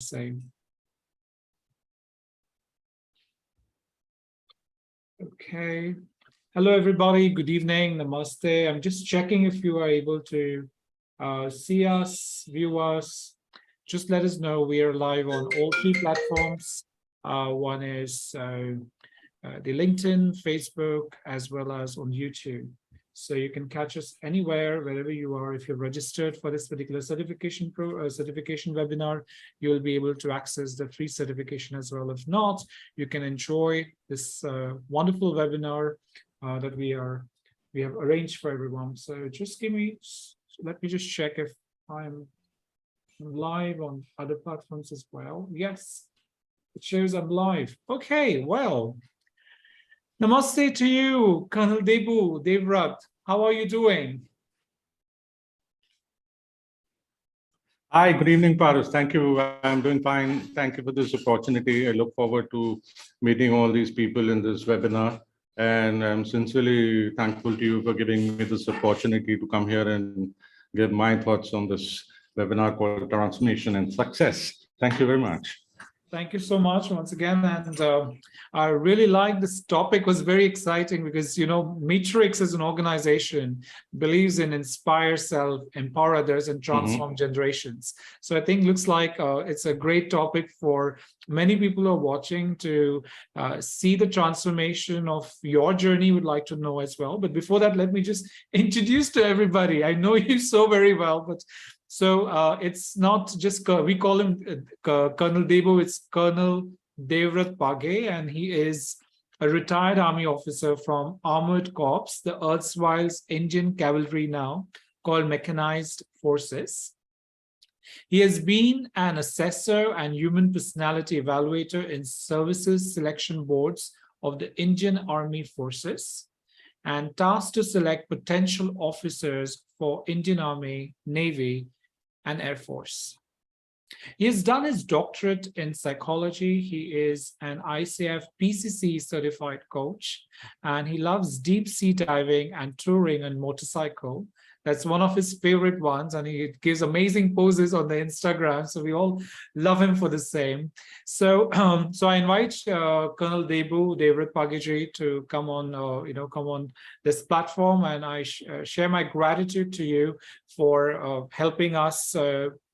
Same. Okay. Hello, everybody. Good evening. Namaste. I'm just checking if you are able to see us, view us. Just let us know. We are live on all three platforms. One is the LinkedIn, Facebook, as well as on YouTube. So you can catch us anywhere, wherever you are. If you're registered for this particular certification webinar, you'll be able to access the free certification as well. If not, you can enjoy this wonderful webinar that we have arranged for everyone. So just let me just check if I'm live on other platforms as well. Yes, it shows I'm live. Okay, well. Namaste to you, Colonel Devrat. How are you doing? Hi, good evening, Paras. Thank you. I'm doing fine. Thank you for this opportunity. I look forward to meeting all these people in this webinar. And I'm sincerely thankful to you for giving me this opportunity to come here and give my thoughts on this webinar called Transformation and Success. Thank you very much. Thank you so much once again. And I really like this topic. Was very exciting because, you know, Matrix as an organization believes in inspire self, empower others, and transform generations. So I think looks like it's a great topic for many people who are watching to see the transformation of your journey, would like to know as well. But before that, let me just introduce to everybody. I know you so very well, but so it's not just, we call him Colonel Devo, it's Colonel Devrat Page, and he is a retired army officer from Armored Corps, the erstwhile Indian Cavalry now, called Mechanized Forces. He has been an assessor and human personality evaluator in services selection boards of the Indian Army Forces, and tasked to select potential officers for Indian Army, Navy, and Air Force. He has done his doctorate in psychology. He is an ICF PCC certified coach, and he loves deep sea diving and touring on motorcycle. That's one of his favorite ones, and he gives amazing poses on the Instagram. So we all love him for the same. So, so I invite Colonel Devrat Page to come on, come on this platform, and I share my gratitude to you for helping us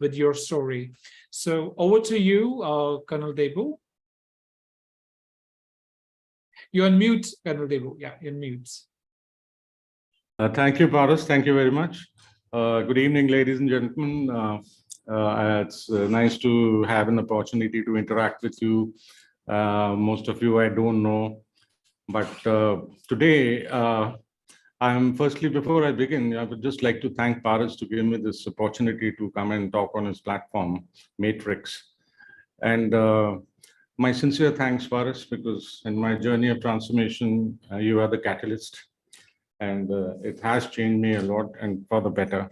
with your story. So over to you, Colonel Debu. You're on mute, Colonel Debu. Yeah, you're on mute. Thank you, Paras. Thank you very much. Good evening, ladies and gentlemen. It's nice to have an opportunity to interact with you. Most of you I don't know, but today, firstly, before I begin, I would just like to thank Paras to give me this opportunity to come and talk on his platform, Matrix. And my sincere thanks, Paras, because in my journey of transformation, you are the catalyst. And it has changed me a lot and for the better.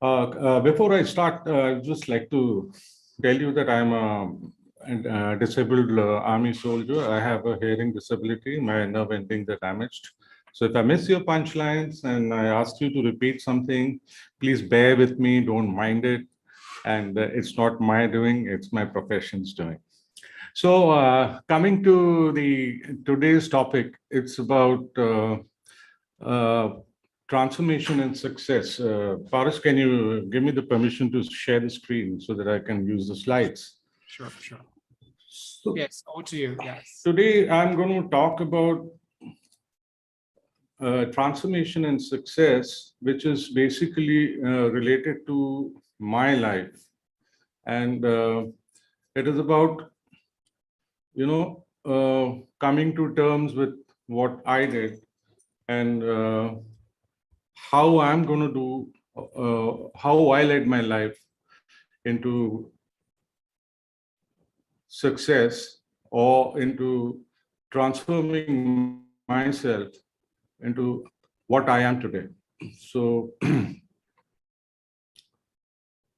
Before I start, I'd just like to tell you that I'm a disabled army soldier. I have a hearing disability. My nerve endings are damaged. So if I miss your punchlines and I ask you to repeat something, please bear with me, don't mind it. And it's not my doing, it's my profession's doing. So coming to today's topic, it's about transformation and success. Paras, can you give me the permission to share the screen so that I can use the slides? Sure, sure. So, yes, over to you. Yes. Today, I'm going to talk about transformation and success, which is basically related to my life. And it is about, coming to terms with what I did and how I'm going to do, how I led my life into success or into transforming myself into what I am today. So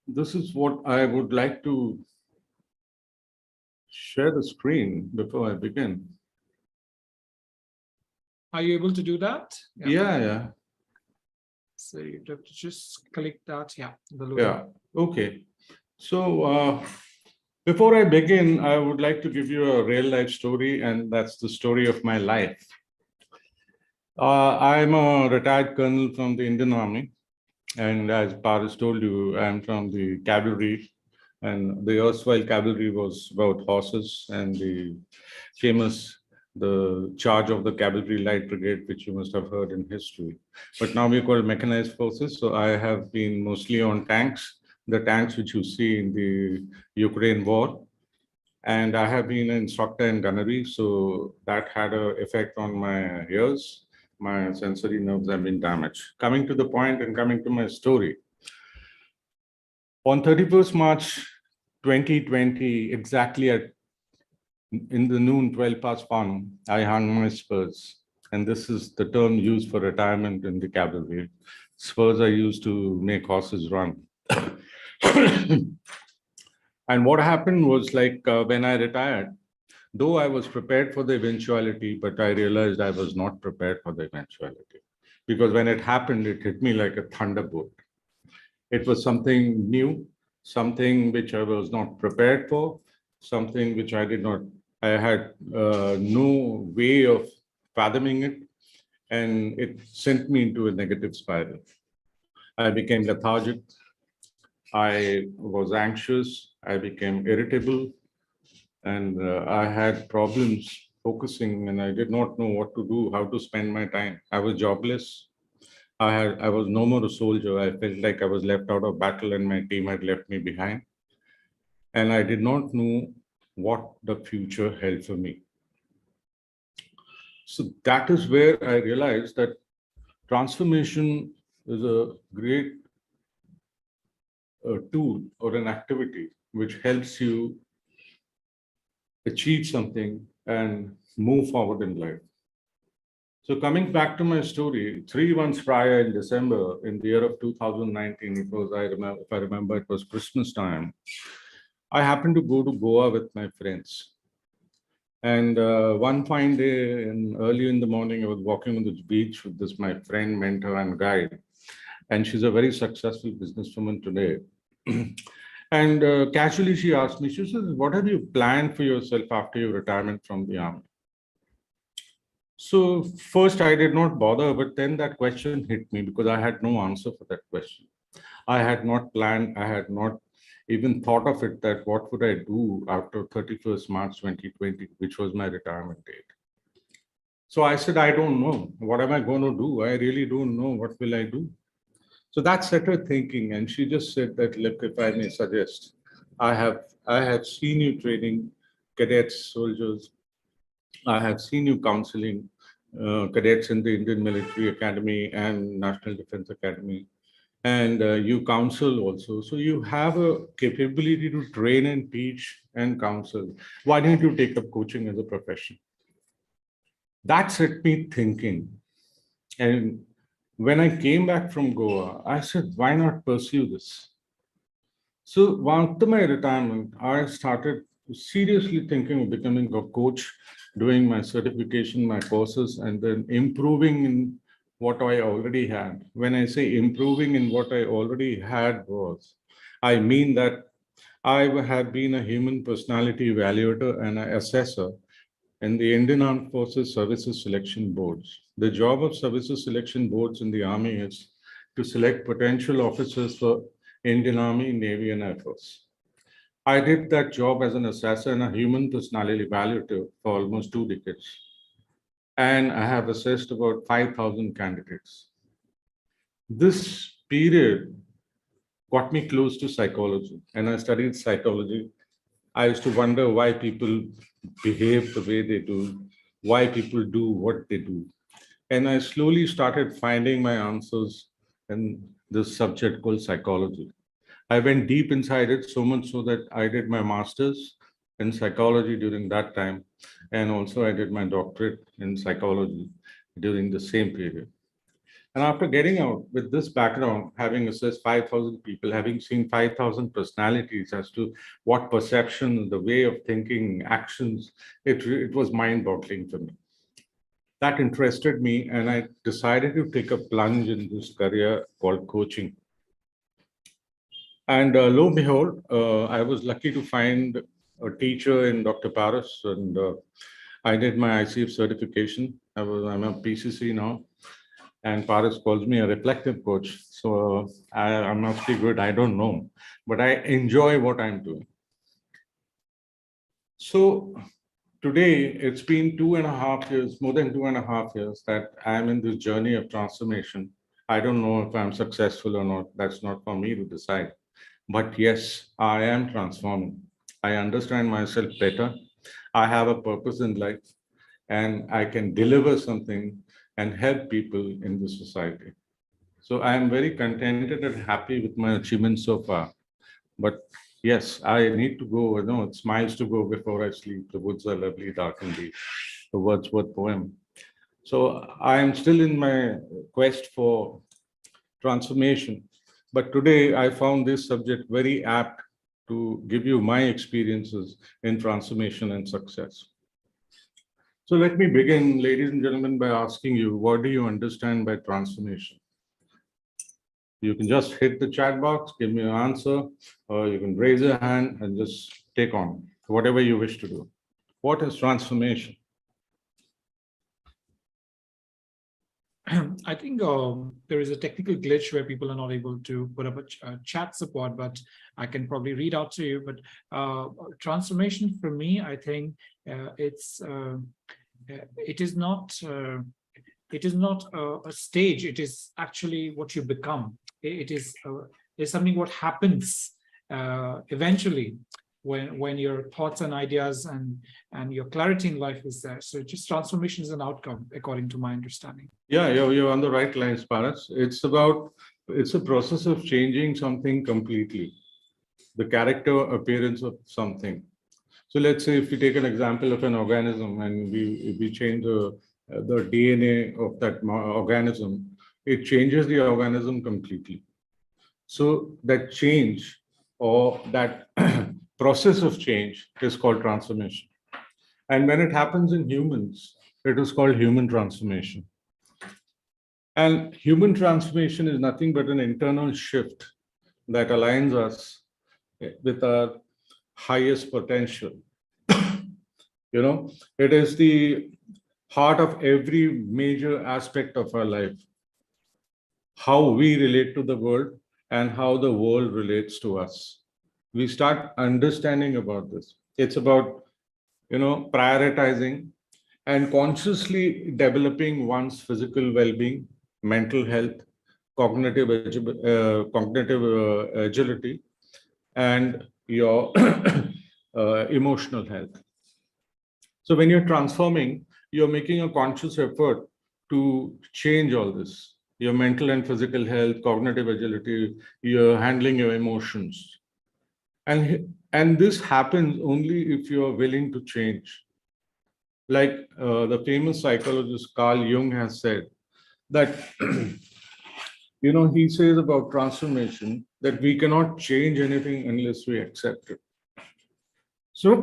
this is what I would like to share the screen before I begin. Are you able to do that? Yeah. So you have to just click that. Yeah. Yeah. Okay. So Before I begin, I would like to give you a real life story, and that's the story of my life. I'm a retired colonel from the Indian Army, and as Paris told you, I'm from the cavalry, and the erstwhile cavalry was about horses, and the famous the charge of the cavalry light brigade, which you must have heard in history. But now we're called mechanized forces. So I have been mostly on tanks, the tanks which you see in the Ukraine war. And I have been an instructor in gunnery, so that had an effect on my ears. My sensory nerves have been damaged. Coming to the point and coming to my story. On 31st March 2020, exactly at in the noon, 12 past 1, I hung my spurs. And this is the term used for retirement in the cavalry. Spurs are used to make horses run. And what happened was like when I retired, though I was prepared for the eventuality, but I realized I was not prepared for the eventuality. Because when it happened, it hit me like a thunderbolt. It was something new, something which I was not prepared for, something which I had no way of fathoming it, and it sent me into a negative spiral. I became lethargic. I was anxious. I became irritable, and I had problems focusing, and I did not know what to do, how to spend my time. I was jobless. I was no more a soldier. I felt like I was left out of battle, and my team had left me behind. And I did not know what the future held for me. So that is where I realized that transformation is a great tool or an activity which helps you achieve something and move forward in life. So coming back to my story, 3 months prior in December, in the year of 2019, it was, if I remember, it was Christmas time. I happened to go to Goa with my friends. And one fine day, early in the morning, I was walking on the beach with my friend, mentor, and guide. And she's a very successful businesswoman today. And casually, she asked me, she says, "What have you planned for yourself after your retirement from the army?" So first, I did not bother, but then that question hit me because I had no answer for that question. I had not planned, I had not even thought of it that what would I do after 31st March 2020, which was my retirement date. So I said, I don't know. What am I going to do? I really don't know. What will I do? So that set her thinking. And she just said that, look, if I may suggest, I have seen you training cadets, soldiers. I have seen you counseling cadets in the Indian Military Academy and National Defense Academy. And you counsel also. So you have a capability to train and teach and counsel. Why don't you take up coaching as a profession? That set me thinking. And when I came back from Goa, I said, why not pursue this? So after my retirement, I started seriously thinking of becoming a coach, doing my certification, my courses, and then improving in what I already had. When I say improving in what I already had I mean that I have been a human personality evaluator and an assessor in the Indian Armed Forces Services Selection Boards. The job of services selection boards in the Army is to select potential officers for Indian Army, Navy, and Air Force. I did that job as an assessor and a human personality evaluator for almost 2 decades. And I have assessed about 5,000 candidates. This period got me close to psychology, and I studied psychology. I used to wonder why people behave the way they do, why people do what they do. And I slowly started finding my answers in this subject called psychology. I went deep inside it so much so that I did my master's in psychology during that time. And also I did my doctorate in psychology during the same period. And after getting out with this background, having assessed 5,000 people, having seen 5,000 personalities as to what perception, the way of thinking, actions, it was mind-boggling for me. That interested me, and I decided to take a plunge in this career called coaching. And lo and behold, I was lucky to find a teacher in Dr. Paris, and I did my ICF certification. I'm a PCC now, and Paris calls me a reflective coach. So I'm not pretty good. I don't know, but I enjoy what I'm doing. So today, it's been 2.5 years, more than 2.5 years, that I'm in this journey of transformation. I don't know if I'm successful or not. That's not for me to decide. But yes, I am transforming. I understand myself better. I have a purpose in life, and I can deliver something and help people in the society. So I am very contented and happy with my achievements so far. But yes, I need to go. It's miles to go before I sleep. The woods are lovely, dark and deep. The Wordsworth poem. So I am still in my quest for transformation. But today I found this subject very apt to give you my experiences in transformation and success. So let me begin, ladies and gentlemen, by asking you, what do you understand by transformation? You can just hit the chat box, give me an answer, or you can raise your hand and just take on whatever you wish to do. What is transformation? I think there is a technical glitch where people are not able to put up a chat support, but I can probably read out to you. But transformation for me, I think it is not a stage. It is actually what you become. It is something what happens eventually when your thoughts and ideas and your clarity in life is there. So just transformation is an outcome, according to my understanding. Yeah, you're on the right lines, Paras. It's a process of changing something completely, the character appearance of something. So let's say if we take an example of an organism and we change the DNA of that organism, it changes the organism completely. So that change or that process of change is called transformation. And when it happens in humans, it is called human transformation. And human transformation is nothing but an internal shift that aligns us with our highest potential. It is the heart of every major aspect of our life. How we relate to the world and how the world relates to us. We start understanding about this. It's about, prioritizing and consciously developing one's physical well-being, mental health, cognitive agility, and your emotional health. So when you're transforming, you're making a conscious effort to change all this. Your mental and physical health, cognitive agility, you're handling your emotions. And this happens only if you're willing to change. Like the famous psychologist Carl Jung has said, that he says about transformation that we cannot change anything unless we accept it. So,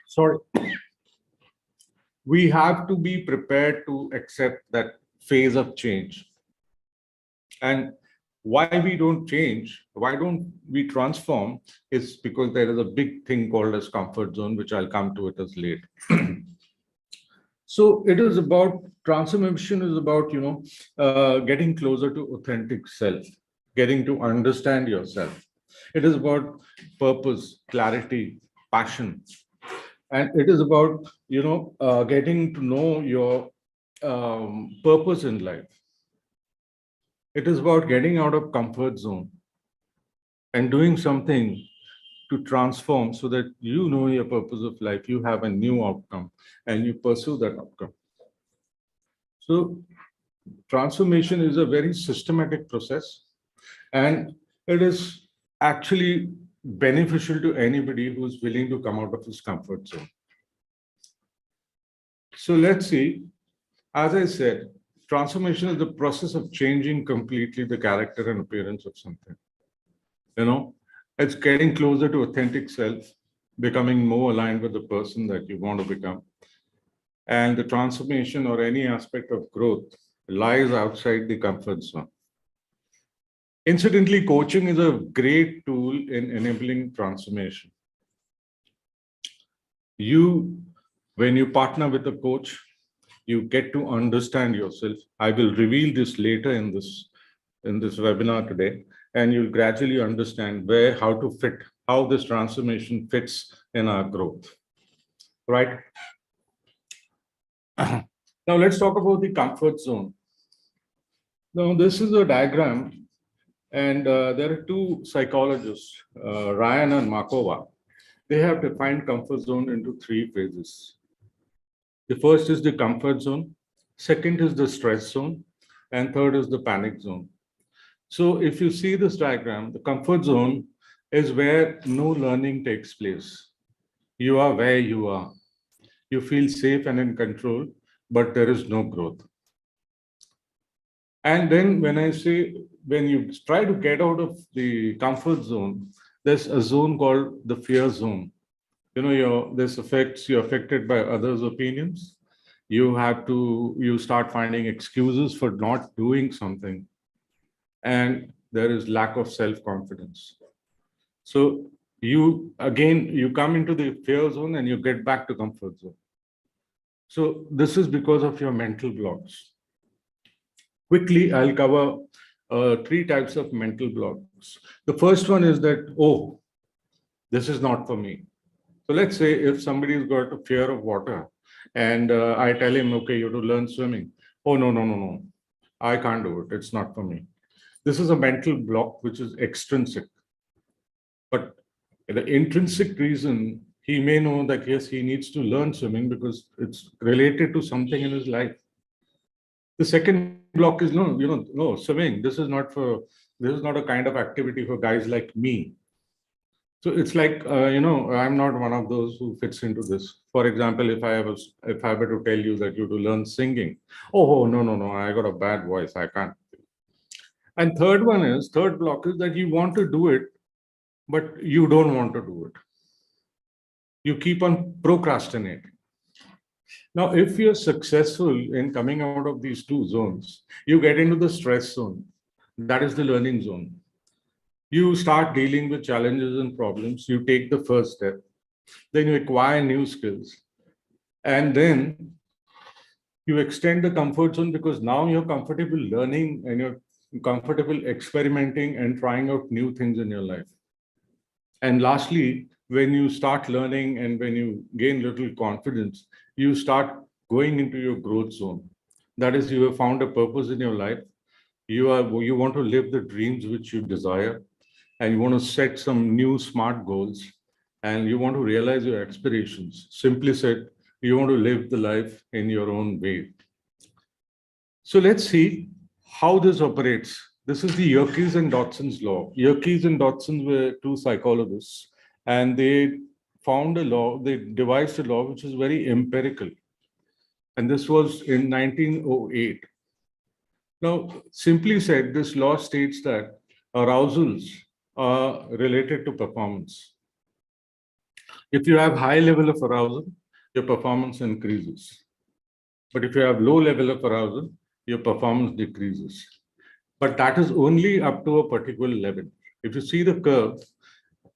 sorry, we have to be prepared to accept that phase of change. And why we don't change, why don't we transform, is because there is a big thing called as comfort zone, which I'll come to it as late. So it is about transformation is about, getting closer to authentic self, getting to understand yourself. It is about purpose, clarity, passion. And it is about, getting to know your purpose in life. It is about getting out of comfort zone and doing something to transform so that you know your purpose of life, you have a new outcome and you pursue that outcome. So transformation is a very systematic process, and it is actually beneficial to anybody who's willing to come out of his comfort zone. So let's see, as I said, transformation is the process of changing completely the character and appearance of something. It's getting closer to authentic self, becoming more aligned with the person that you want to become. And the transformation or any aspect of growth lies outside the comfort zone. Incidentally, coaching is a great tool in enabling transformation. When you partner with a coach, you get to understand yourself. I will reveal this later in this webinar today, and you'll gradually understand how this transformation fits in our growth. Right? Now let's talk about the comfort zone. Now this is a diagram, and there are two psychologists, Ryan and Markova. They have defined comfort zone into three phases. The first is the comfort zone, second is the stress zone, and third is the panic zone. So if you see this diagram, the comfort zone is where no learning takes place. You are where you are. You feel safe and in control, but there is no growth. And then when you try to get out of the comfort zone, there's a zone called the fear zone. You're affected by others' opinions. You start finding excuses for not doing something. And there is lack of self-confidence. So you come into the fear zone and you get back to comfort zone. So this is because of your mental blocks. Quickly, I'll cover three types of mental blocks. The first one is that, oh, this is not for me. So let's say if somebody's got a fear of water and I tell him, okay, you have to learn swimming. Oh, no. I can't do it. It's not for me. This is a mental block which is extrinsic. But the intrinsic reason, he may know that, yes, he needs to learn swimming because it's related to something in his life. The second block is no, swimming. This is not a kind of activity for guys like me. So it's like, I'm not one of those who fits into this. For example, if I were to tell you that you have to learn singing, oh, no, I got a bad voice, I can't. And third block is that you want to do it, but you don't want to do it. You keep on procrastinating. Now, if you're successful in coming out of these two zones, you get into the stress zone. That is the learning zone. You start dealing with challenges and problems. You take the first step. Then you acquire new skills. And then you extend the comfort zone because now you're comfortable learning and you're comfortable experimenting and trying out new things in your life. And lastly, when you start learning and when you gain little confidence, you start going into your growth zone. That is, you have found a purpose in your life. You want to live the dreams which you desire, and you want to set some new smart goals, and you want to realize your aspirations. Simply said, you want to live the life in your own way. So let's see how this operates. This is the Yorkies and Dodson's law. Yorkies and Dodson were two psychologists, and they found a law, they devised a law which is very empirical. And this was in 1908. Now, simply said, this law states that arousals are related to performance. If you have high level of arousal, your performance increases. But if you have low level of arousal, your performance decreases. But that is only up to a particular level. If you see the curve,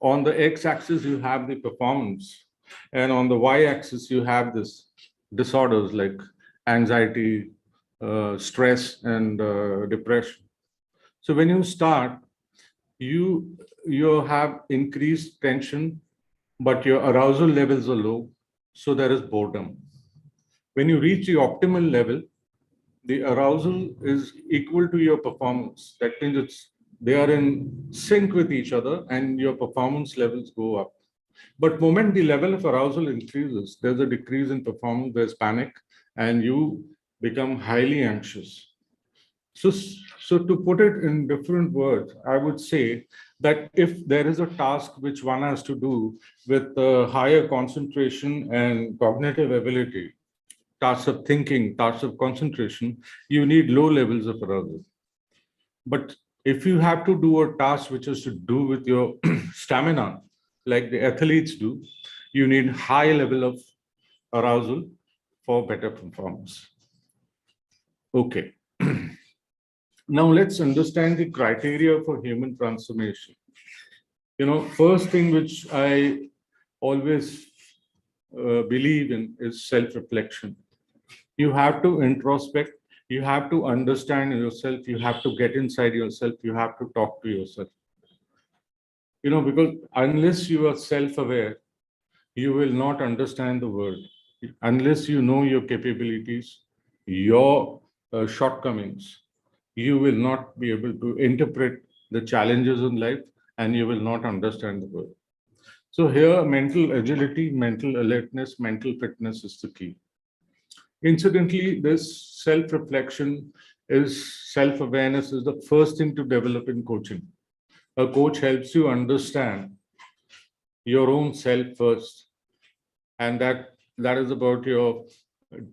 on the x-axis, you have the performance. And on the y-axis, you have this disorders like anxiety, stress, and depression. So when you start, you have increased tension, but your arousal levels are low. So there is boredom. When you reach the optimal level, the arousal is equal to your performance. That means they are in sync with each other and your performance levels go up. But moment the level of arousal increases, there's a decrease in performance, there's panic, and you become highly anxious. So to put it in different words, I would say that if there is a task which one has to do with higher concentration and cognitive ability, tasks of thinking, tasks of concentration, you need low levels of arousal. But if you have to do a task which is to do with your stamina, like the athletes do, you need high level of arousal for better performance. Okay. Now let's understand the criteria for human transformation. First thing which I always believe in is self-reflection. You have to introspect, you have to understand yourself, you have to get inside yourself, you have to talk to yourself. Because unless you are self-aware, you will not understand the world. Unless you know your capabilities, your shortcomings, you will not be able to interpret the challenges in life, and you will not understand the world. So here, mental agility, mental alertness, mental fitness is the key. Incidentally, this self-reflection self-awareness is the first thing to develop in coaching. A coach helps you understand your own self first, and that is about your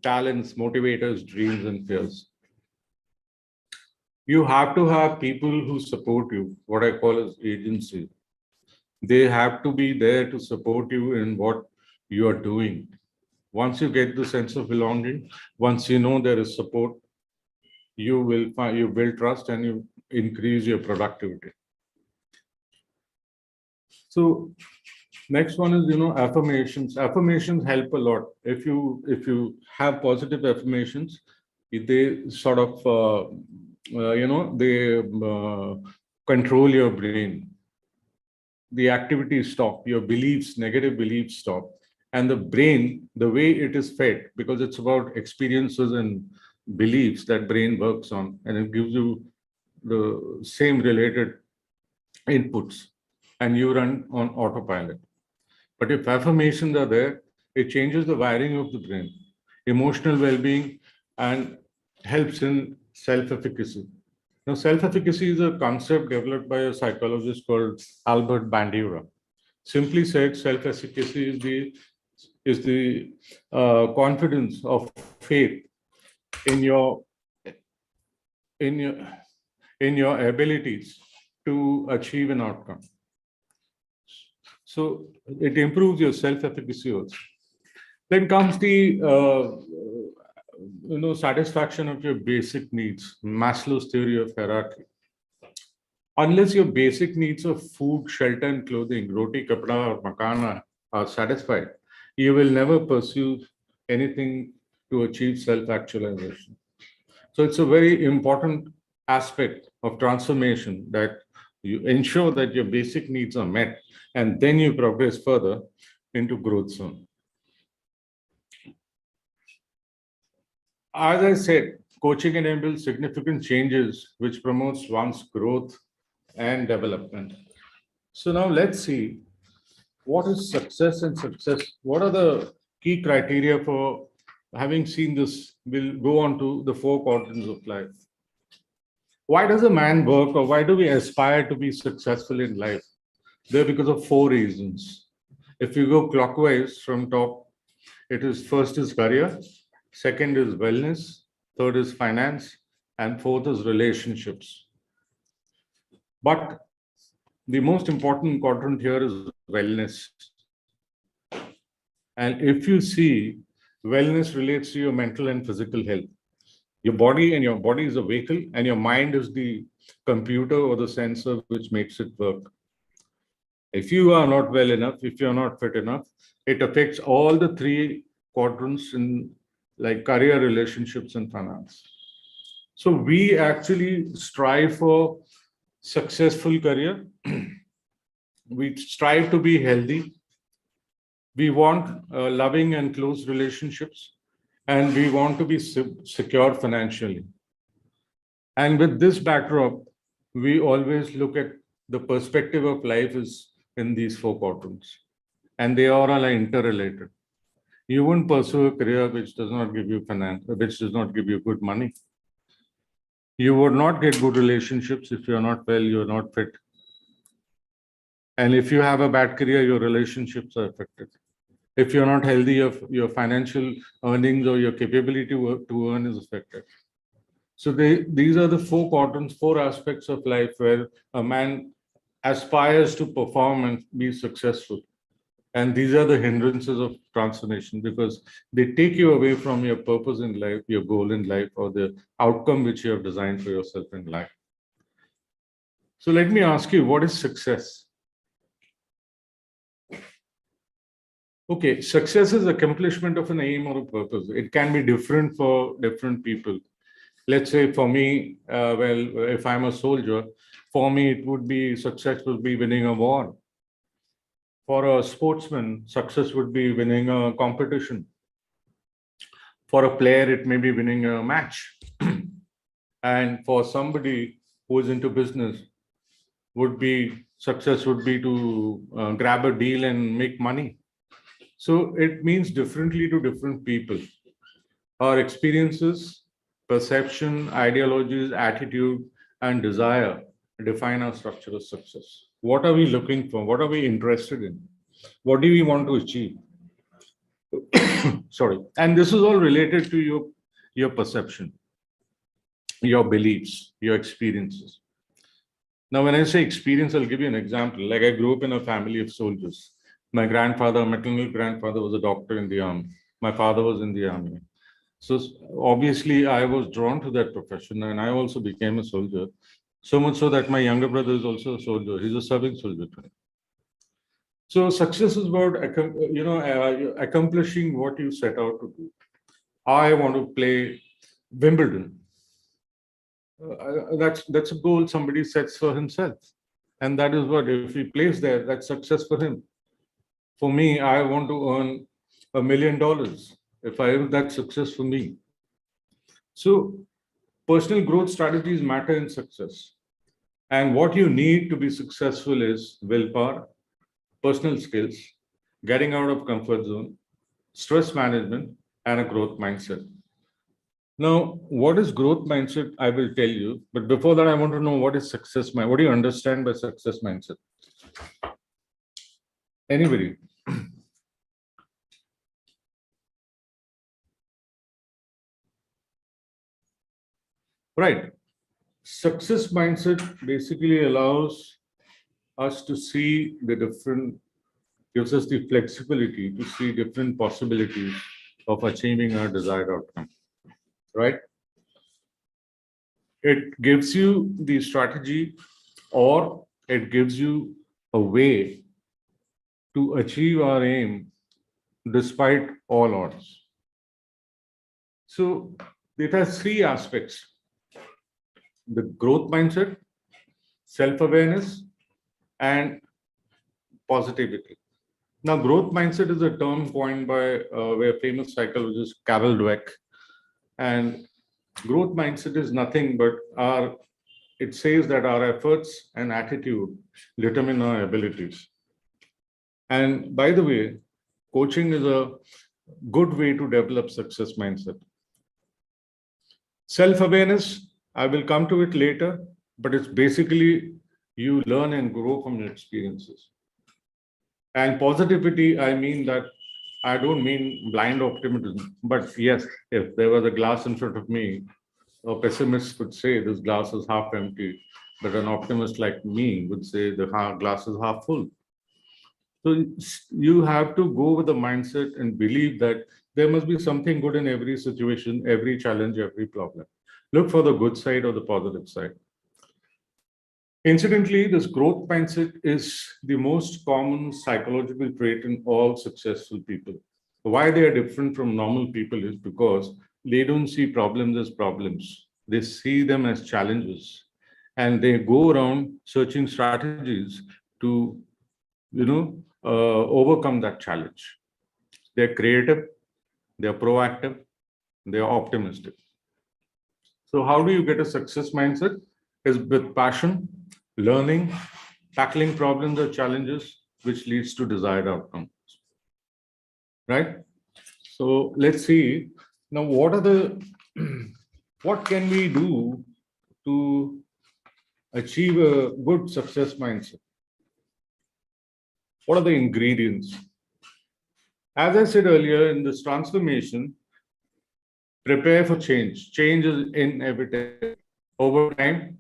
talents, motivators, dreams, and fears. You have to have people who support you, what I call as agency. They have to be there to support you in what you are doing. Once you get the sense of belonging, once you know there is support, you build trust and you increase your productivity. So next one is, affirmations. Affirmations help a lot. If you have positive affirmations, they sort of, they control your brain. The activities stop, your beliefs, negative beliefs stop. And the brain, the way it is fed, because it's about experiences and beliefs that brain works on, and it gives you the same related inputs, and you run on autopilot. But if affirmations are there, it changes the wiring of the brain, emotional well-being, and helps in self-efficacy. Now, self-efficacy is a concept developed by a psychologist called Albert Bandura. Simply said, self-efficacy is the confidence of faith in your abilities to achieve an outcome. So it improves your self-efficacy also. Then comes the satisfaction of your basic needs, Maslow's theory of hierarchy. Unless your basic needs of food, shelter, and clothing, roti, kapda, or makana, are satisfied, you will never pursue anything to achieve self-actualization. So it's a very important aspect of transformation that you ensure that your basic needs are met, and then you progress further into growth zone. As I said, coaching enables significant changes which promotes one's growth and development. So now let's see what is success and success. What are the key criteria for having seen this? We'll go on to the 4 quadrants of life. Why does a man work, or why do we aspire to be successful in life? They're because of 4 reasons. If you go clockwise from top, first is career, second is wellness, third is finance, and fourth is relationships. But the most important quadrant here is wellness. And if you see, wellness relates to your mental and physical health. Your body is a vehicle, and your mind is the computer or the sensor which makes it work. If you are not well enough, if you're not fit enough, it affects all the 3 quadrants in like career, relationships, and finance. So we actually strive for successful career. We strive to be healthy. We want loving and close relationships, and we want to be secure financially. And with this backdrop, we always look at the perspective of life is in these 4 quadrants, and they all are interrelated. You won't pursue a career which does not give you finance, which does not give you good money. You would not get good relationships if you're not well, you're not fit. And if you have a bad career, your relationships are affected. If you're not healthy, your financial earnings or your capability to earn is affected. So these are the 4 quadrants, 4 aspects of life where a man aspires to perform and be successful. And these are the hindrances of transformation because they take you away from your purpose in life, your goal in life, or the outcome which you have designed for yourself in life. So let me ask you, what is success? Okay, success is accomplishment of an aim or a purpose. It can be different for different people. Let's say for me, if I'm a soldier, for me, it would be success would be winning a war. For a sportsman, success would be winning a competition. For a player, it may be winning a match. And for somebody who is into business, success would be to grab a deal and make money. So it means differently to different people. Our experiences, perception, ideologies, attitude, and desire define our structure of success. What are we looking for? What are we interested in? What do we want to achieve? Sorry. And this is all related to your perception, your beliefs, your experiences. Now, when I say experience, I'll give you an example. Like I grew up in a family of soldiers. My maternal grandfather was a doctor in the army. My father was in the army. So obviously I was drawn to that profession and I also became a soldier. So much so that my younger brother is also a soldier. He's a serving soldier today. So success is about, accomplishing what you set out to do. I want to play Wimbledon. That's a goal somebody sets for himself. And that is what, if he plays there, that's success for him. For me, I want to earn $1 million. If I have that success for me. So personal growth strategies matter in success. And what you need to be successful is willpower, personal skills, getting out of comfort zone, stress management, and a growth mindset. Now, what is growth mindset? I will tell you. But before that, I want to know what is success mindset. What do you understand by success mindset? Anybody? Right. Success mindset basically allows us to see gives us the flexibility to see different possibilities of achieving our desired outcome, right? It gives you the strategy or it gives you a way to achieve our aim despite all odds. So it has three aspects: the growth mindset, self-awareness, and positivity. Now, growth mindset is a term coined by a famous psychologist, Carol Dweck. And growth mindset is nothing but it says that our efforts and attitude determine our abilities. And by the way, coaching is a good way to develop success mindset. Self-awareness, I will come to it later, but it's basically you learn and grow from your experiences. And positivity, I mean that I don't mean blind optimism, but yes, if there was a glass in front of me, a pessimist would say this glass is half empty, but an optimist like me would say the glass is half full. So you have to go with the mindset and believe that there must be something good in every situation, every challenge, every problem. Look for the good side or the positive side. Incidentally, this growth mindset is the most common psychological trait in all successful people. Why they are different from normal people is because they don't see problems as problems. They see them as challenges. And they go around searching strategies to, overcome that challenge. They're creative, they're proactive, they're optimistic. So how do you get a success mindset? Is with passion, learning, tackling problems or challenges, which leads to desired outcomes. Right? So let's see. Now, what can we do to achieve a good success mindset? What are the ingredients? As I said earlier, in this transformation, prepare for change. Change is inevitable. Over time,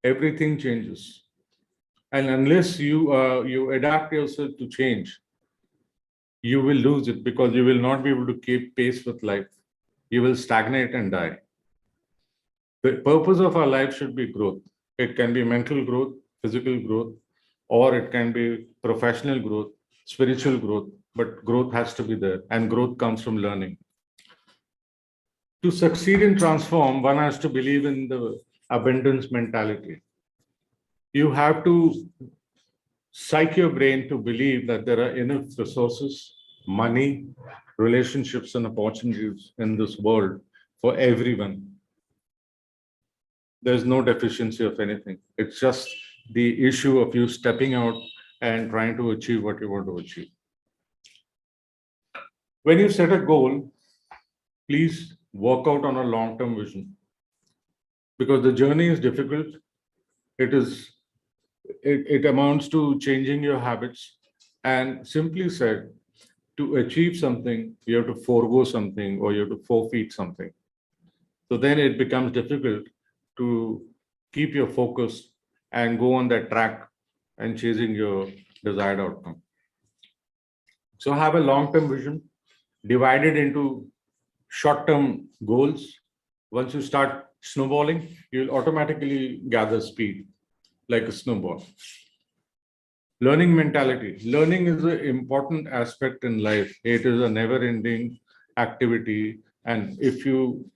everything changes. And unless you adapt yourself to change, you will lose it because you will not be able to keep pace with life. You will stagnate and die. The purpose of our life should be growth. It can be mental growth, physical growth, or it can be professional growth, spiritual growth, but growth has to be there, and growth comes from learning. To succeed and transform, one has to believe in the abundance mentality. You have to psych your brain to believe that there are enough resources, money, relationships, and opportunities in this world for everyone. There's no deficiency of anything. It's just the issue of you stepping out and trying to achieve what you want to achieve. When you set a goal, please work out on a long-term vision, because the journey is difficult. It amounts to changing your habits, and simply said, to achieve something, you have to forego something, or you have to forfeit something. So then it becomes difficult to keep your focus and go on that track and chasing your desired outcome. So have a long-term vision, divided into short-term goals. Once you start snowballing, you'll automatically gather speed like a snowball. Learning mentality. Learning is an important aspect in life. It is a never-ending activity. And if you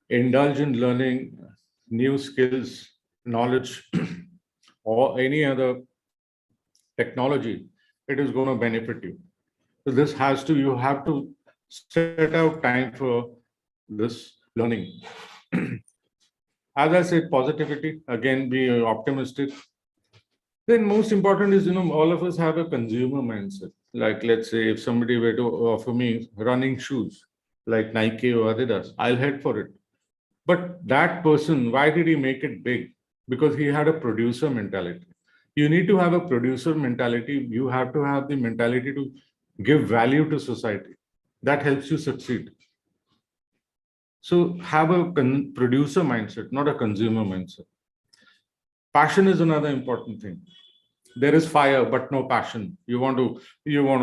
indulge in learning new skills, knowledge, or any other technology, it is going to benefit you. So you have to set out time for this learning. As I said, positivity, again, be optimistic. Then most important is, all of us have a consumer mindset. Like, let's say if somebody were to offer me running shoes, like Nike or Adidas, I'll head for it. But that person, why did he make it big? Because he had a producer mentality. You need to have a producer mentality. You have to have the mentality to give value to society. That helps you succeed. So have a producer mindset, not a consumer mindset. Passion is another important thing. There is fire, but no passion. You want to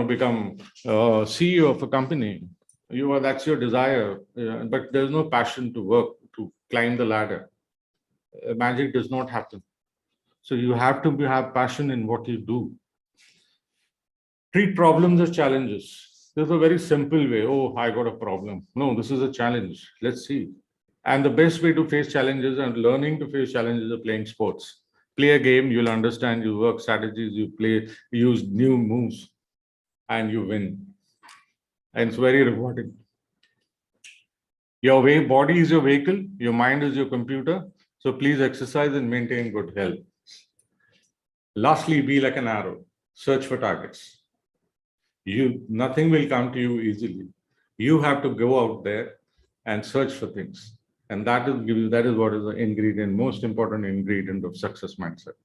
become CEO of a company. That's your desire, but there's no passion to work, to climb the ladder. Magic does not happen. So you have to have passion in what you do. Treat problems as challenges. There's a very simple way. Oh, I got a problem. No, this is a challenge. Let's see. And the best way to face challenges and learning to face challenges are playing sports. Play a game, you'll understand, you work strategies, use new moves, and you win. And it's very rewarding. Your body is your vehicle, your mind is your computer. So please exercise and maintain good health. Lastly, be like an arrow. Search for targets. Nothing will come to you easily. You have to go out there and search for things. And that is what is the most important ingredient of success mindset.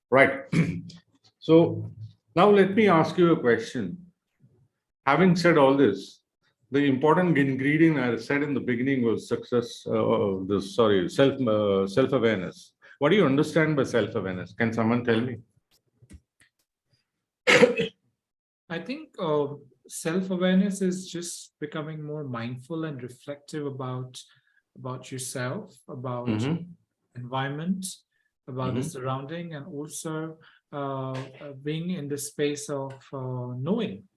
Right. So now let me ask you a question. Having said all this, the important ingredient I said in the beginning was self-awareness. What do you understand by self-awareness? Can someone tell me? I think self-awareness is just becoming more mindful and reflective about yourself, about environment, about the surrounding, and also being in the space of knowing.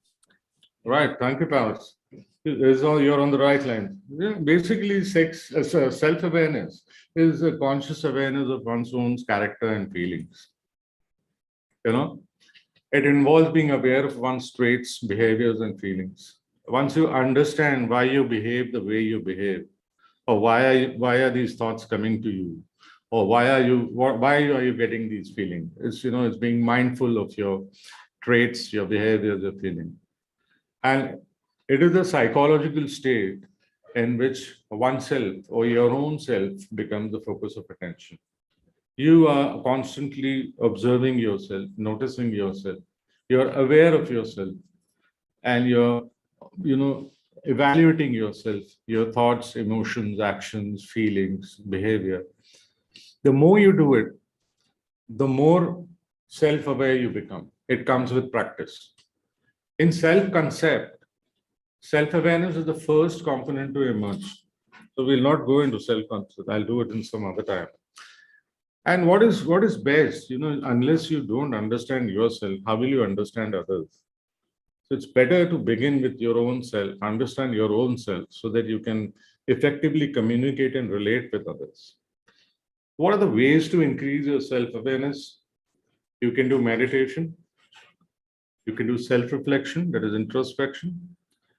Right. Thank you, Paris. You're on the right line. Yeah, basically, self-awareness is a conscious awareness of one's own character and feelings. It involves being aware of one's traits, behaviors, and feelings. Once you understand why you behave the way you behave, or why are these thoughts coming to you, or why are you getting these feelings? It's being mindful of your traits, your behaviors, your feelings. And it is a psychological state in which oneself or your own self becomes the focus of attention. You are constantly observing yourself, noticing yourself. You're aware of yourself, and you're, evaluating yourself, your thoughts, emotions, actions, feelings, behavior. The more you do it, the more self-aware you become. It comes with practice. In self-concept, self-awareness is the first component to emerge. So we'll not go into self-concept. I'll do it in some other time. And what is best, unless you don't understand yourself, how will you understand others? So it's better to begin with your own self, understand your own self, so that you can effectively communicate and relate with others. What are the ways to increase your self-awareness? You can do meditation. You can do self-reflection, that is introspection.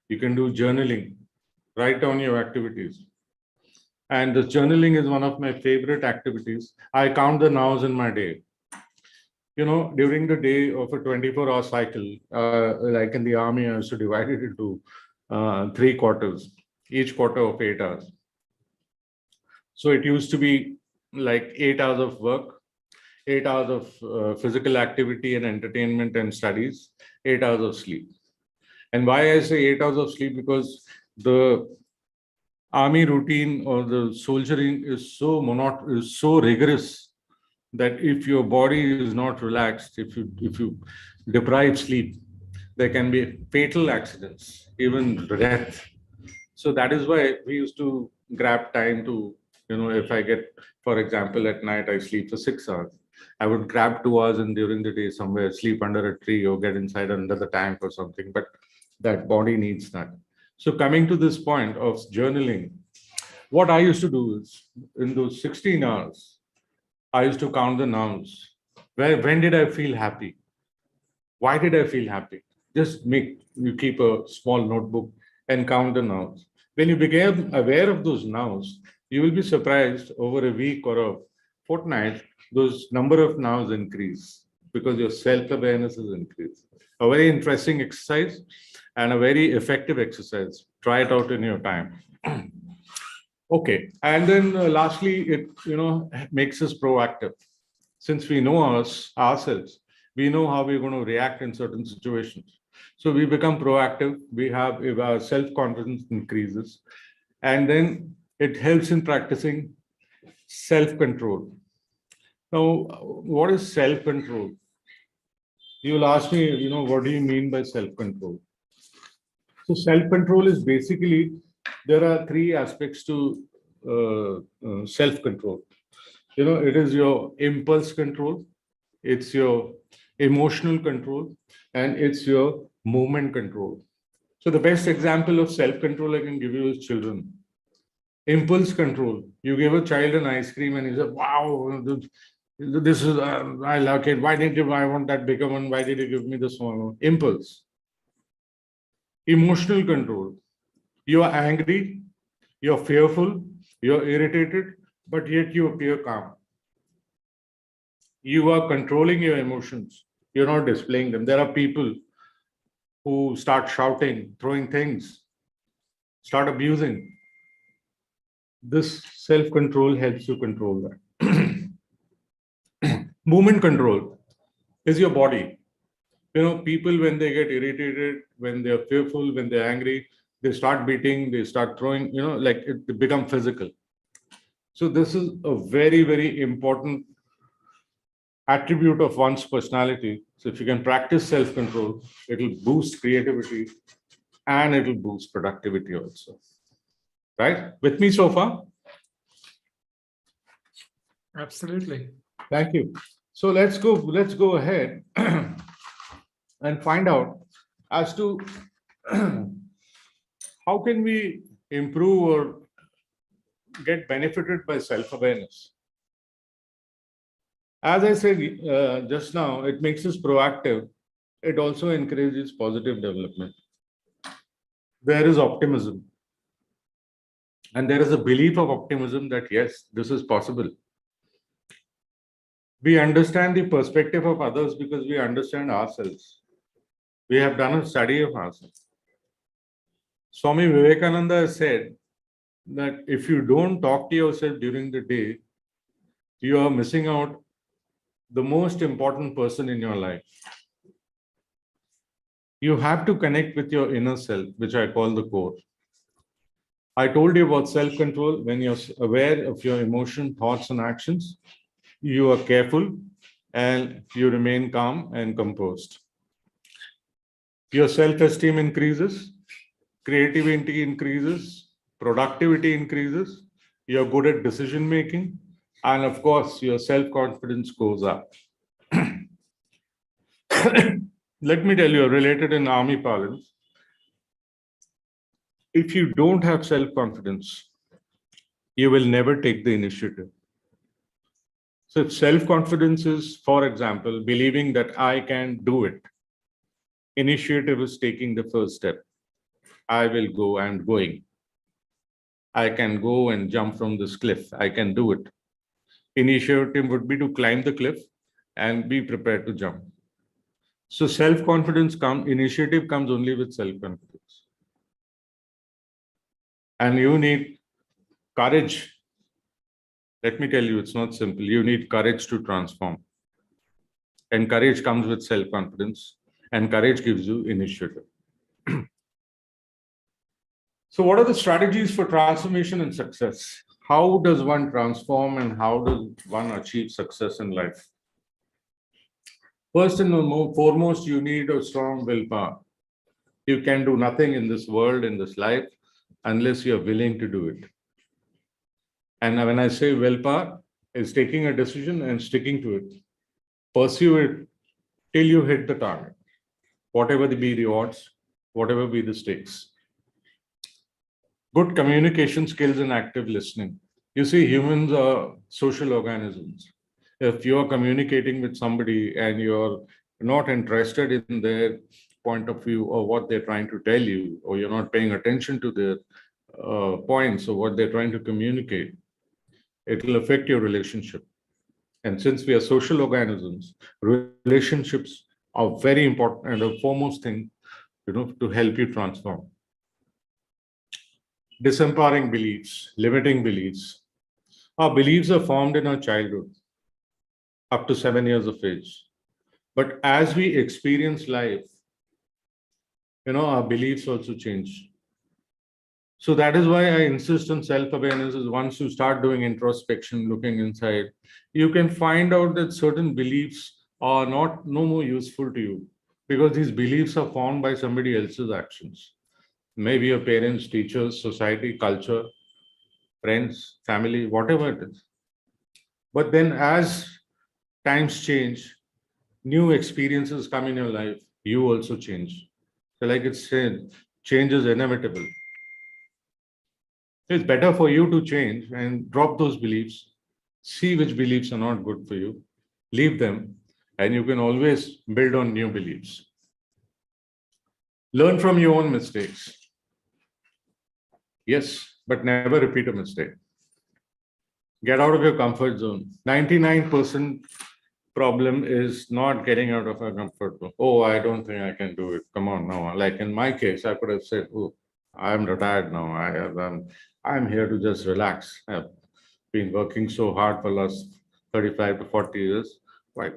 You can do journaling, write down your activities. And the journaling is one of my favorite activities. I count the nows in my day. During the day of a 24-hour cycle, like in the army, I used to divide it into 3 quarters, each quarter of 8 hours. So it used to be like 8 hours of work, 8 hours of physical activity and entertainment and studies, 8 hours of sleep. And why I say 8 hours of sleep? Because the army routine or the soldiering is so rigorous that if your body is not relaxed, if you deprive sleep, there can be fatal accidents, even death. So that is why we used to grab time to, if I get, for example, at night I sleep for 6 hours, I would grab 2 hours and during the day somewhere sleep under a tree or get inside under the tank or something, but that body needs that. So coming to this point of journaling, what I used to do is in those 16 hours, I used to count the nows. When did I feel happy? Why did I feel happy? Just you keep a small notebook and count the nows. When you become aware of those nows, you will be surprised over a week or a fortnight, those number of nows increase because your self-awareness is increased. A very interesting exercise and a very effective exercise. Try it out in your time. Okay, and then lastly, it makes us proactive. Since we know ourselves, we know how we're going to react in certain situations. So we become proactive. We have, if our self-confidence increases, and then it helps in practicing self-control. Now, what is self-control? You'll ask me, what do you mean by self-control? So self-control is basically, there are 3 aspects to self-control. It is your impulse control, it's your emotional control, and it's your movement control. So the best example of self-control I can give you is children. Impulse control. You give a child an ice cream and he says, wow, this is, I like it. Why did I want that bigger one? Why did you give me the small one? Impulse. Emotional control. You are angry, you're fearful, you're irritated, but yet you appear calm. You are controlling your emotions. You're not displaying them. There are people who start shouting, throwing things, start abusing. This self-control helps you control that. Movement control is your body. People, when they get irritated, when they're fearful, when they're angry, they start beating, they start throwing, like it become physical. So this is a very, very important attribute of one's personality. So if you can practice self-control, it will boost creativity and it will boost productivity also. Right? With me so far? Absolutely. Thank you. So let's go ahead and find out as to how can we improve or get benefited by self-awareness. As I said just now, it makes us proactive. It also encourages positive development. There is optimism. And there is a belief of optimism that, yes, this is possible. We understand the perspective of others because we understand ourselves. We have done a study of ourselves. Swami Vivekananda has said that if you don't talk to yourself during the day, you are missing out the most important person in your life. You have to connect with your inner self, which I call the core. I told you about self-control. When you're aware of your emotion, thoughts, and actions, you are careful and you remain calm and composed. your self-esteem increases, creativity increases, productivity increases, you're good at decision making, and of course, your self-confidence goes up. Let me tell you, related in army parlance, if you don't have self-confidence, you will never take the initiative. So if self-confidence is, for example, believing that I can do it, initiative is taking the first step. I will go and going. I can go and jump from this cliff. I can do it. Initiative would be to climb the cliff and be prepared to jump. So initiative comes only with self-confidence. And you need courage. Let me tell you, it's not simple. You need courage to transform. And courage comes with self-confidence. And courage gives you initiative. So what are the strategies for transformation and success? How does one transform and how does one achieve success in life? First and foremost, you need a strong willpower. You can do nothing in this world, in this life, unless you're willing to do it. And when I say willpower, it's taking a decision and sticking to it. Pursue it till you hit the target, whatever be the odds, whatever be the stakes. Good communication skills and active listening. You see, humans are social organisms. If you're communicating with somebody and you're not interested in their point of view or what they're trying to tell you, or you're not paying attention to their points or what they're trying to communicate, it will affect your relationship. And since we are social organisms, relationships are very important and a foremost thing, to help you transform. Disempowering beliefs, limiting beliefs. Our beliefs are formed in our childhood, up to 7 years of age. But as we experience life, our beliefs also change. So that is why I insist on self-awareness. Is once you start doing introspection, looking inside, you can find out that certain beliefs are no more useful to you because these beliefs are formed by somebody else's actions. Maybe your parents, teachers, society, culture, friends, family, whatever it is. But then as times change, new experiences come in your life, you also change. So like it's said, change is inevitable. It's better for you to change and drop those beliefs, see which beliefs are not good for you, leave them, and you can always build on new beliefs. Learn from your own mistakes. Yes, but never repeat a mistake. Get out of your comfort zone. 99% problem is not getting out of a comfort zone. Oh, I don't think I can do it. Come on now. Like in my case, I could have said, oh, I'm retired now. I'm here to just relax. I've been working so hard for the last 35 to 40 years. Why?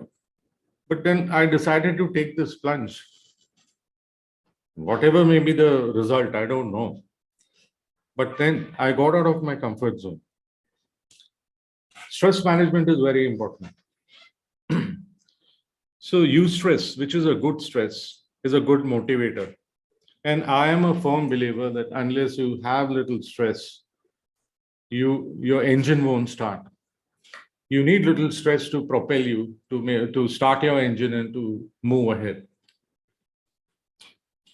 But then I decided to take this plunge. Whatever may be the result, I don't know. But then I got out of my comfort zone. Stress management is very important. So eustress, which is a good stress, is a good motivator. And I am a firm believer that unless you have little stress, your engine won't start. You need little stress to propel you, to start your engine and to move ahead.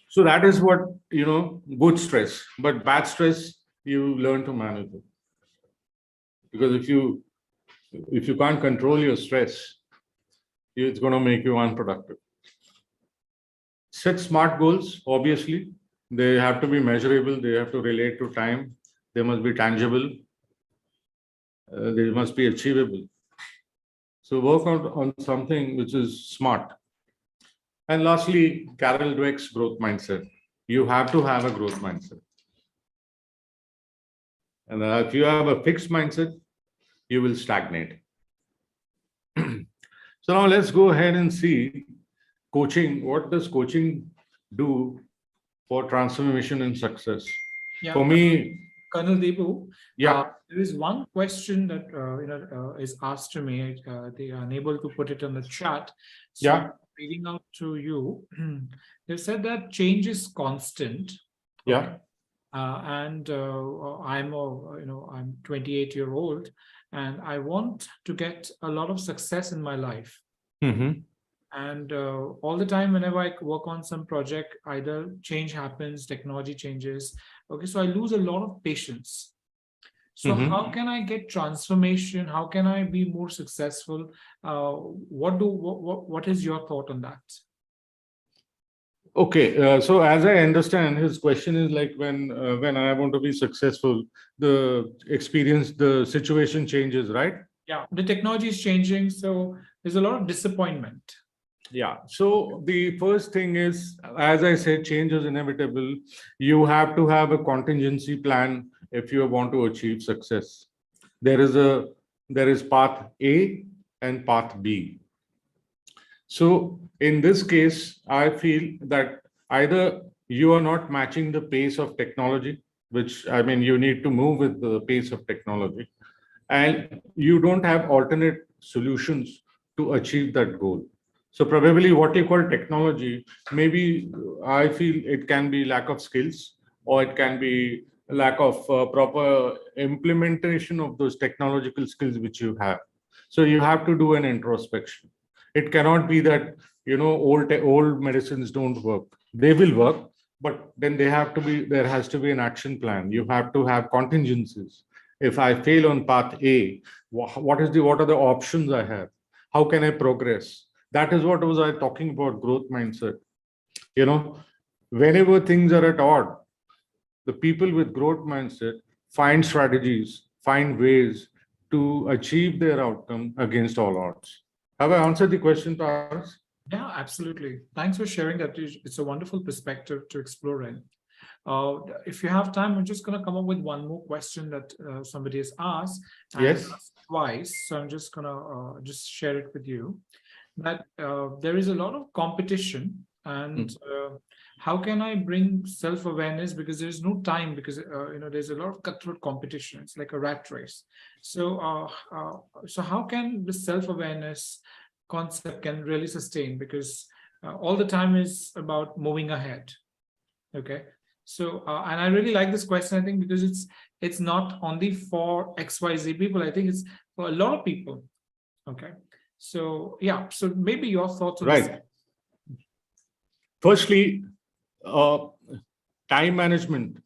So that is what, good stress. But bad stress, you learn to manage it. Because if you can't control your stress, it's going to make you unproductive. Set smart goals, obviously. They have to be measurable. They have to relate to time. They must be tangible. They must be achievable. So work on something which is smart. And lastly, Carol Dweck's growth mindset. You have to have a growth mindset. And if you have a fixed mindset, you will stagnate. So now let's go ahead and see coaching. What does coaching do for transformation and success? Yeah. For me, Colonel Deepu, yeah, there is one question that is asked to me. They are unable to put it on the chat. So yeah. reading out to you, they said that change is constant. Yeah. And I'm 28-year-old, and I want to get a lot of success in my life. Mm-hmm. And all the time, whenever I work on some project, either change happens, technology changes. Okay, so I lose a lot of patience. So how can I get transformation? How can I be more successful? What is your thought on that? Okay, so as I understand, his question is like when I want to be successful, the situation changes, right? Yeah, the technology is changing, so there's a lot of disappointment. Yeah. So the first thing is, as I said, change is inevitable. You have to have a contingency plan if you want to achieve success. There is path A and path B. So in this case, I feel that either you are not matching the pace of technology, which I mean, you need to move with the pace of technology, and you don't have alternate solutions to achieve that goal. So probably what you call technology, maybe I feel it can be lack of skills, or it can be lack of proper implementation of those technological skills which you have. So you have to do an introspection. It cannot be that old medicines don't work. They will work, but then there has to be an action plan. You have to have contingencies. If I fail on path A, what are the options I have? How can I progress? That is what was I talking about, growth mindset. Whenever things are at odd, the people with growth mindset find strategies, find ways to achieve their outcome against all odds. Have I answered the question, Paras? Yeah, absolutely. Thanks for sharing that. It's a wonderful perspective to explore in. If you have time, I'm just going to come up with one more question that somebody has asked. And Yes. asked twice, so I'm just going to just share it with you. That there is a lot of competition, and how can I bring self-awareness, because there's no time, because there's a lot of cutthroat competition. It's like a rat race. So so how can the self-awareness concept can really sustain, because all the time is about moving ahead. Okay, so and I really like this question, I think, because it's not only for XYZ people. I think it's for a lot of people. Okay, so yeah, so maybe your thoughts on Right. this. Firstly, time management